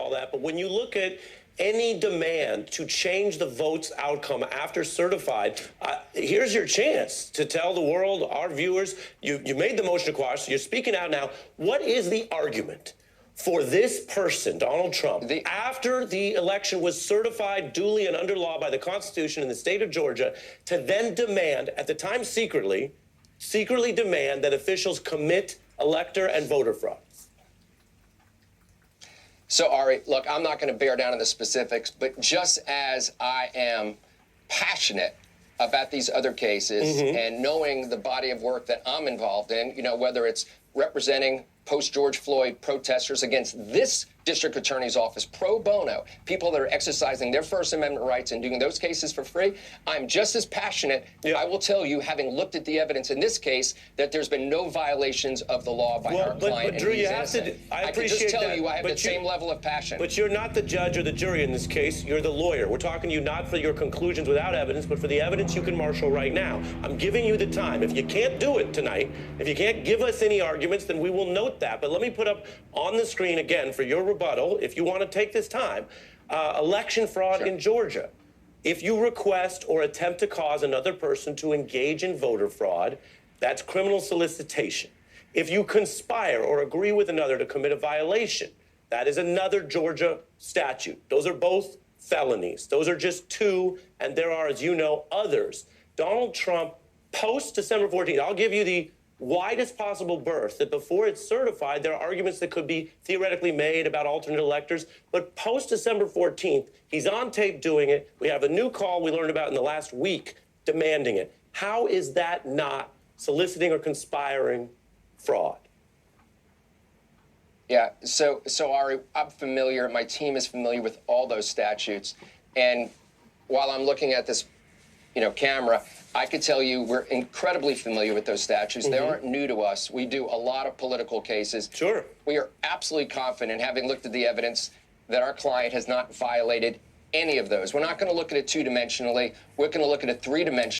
all that, but when you look at any demand to change the vote's outcome after certified, here's your chance to tell the world, our viewers, you made the motion to quash, so you're speaking out now. What is the argument for this person, Donald Trump, after the election was certified duly and under law by the Constitution in the state of Georgia, to then demand, at the time secretly demand that officials commit elector and voter fraud? So, Ari, look, I'm not going to bear down on the specifics, but just as I am passionate about these other cases and knowing the body of work that I'm involved in, you know, whether it's representing post-George Floyd protesters against this district attorney's office pro bono, people that are exercising their First Amendment rights and doing those cases for free, I'm just as passionate. I will tell you, having looked at the evidence in this case, that there's been no violations of the law by our client. But Drew, you have to. I can just tell you I have the same level of passion. But you're not the judge or the jury in this case. You're the lawyer. We're talking to you not for your conclusions without evidence, but for the evidence you can marshal right now. I'm giving you the time. If you can't do it tonight, if you can't give us any arguments, then we will note that. But let me put up on the screen again for your rebuttal, if you want to take this time, election fraud in Georgia. If you request or attempt to cause another person to engage in voter fraud, that's criminal solicitation. If you conspire or agree with another to commit a violation, that is another Georgia statute. Those are both felonies. Those are just two, and there are, as you know, others. Donald Trump, post-December 14th, I'll give you the widest possible berth that before it's certified, there are arguments that could be theoretically made about alternate electors. But post-December 14th, he's on tape doing it. We have a new call we learned about in the last week demanding it. How is that not soliciting or conspiring fraud? Yeah, so Ari, I'm familiar, my team is familiar with all those statutes. And while I'm looking at this, camera, I could tell you we're incredibly familiar with those statutes. They aren't new to us. We do a lot of political cases. Sure. We are absolutely confident, having looked at the evidence, that our client has not violated any of those. We're not going to look at it two-dimensionally. We're going to look at it three-dimensionally.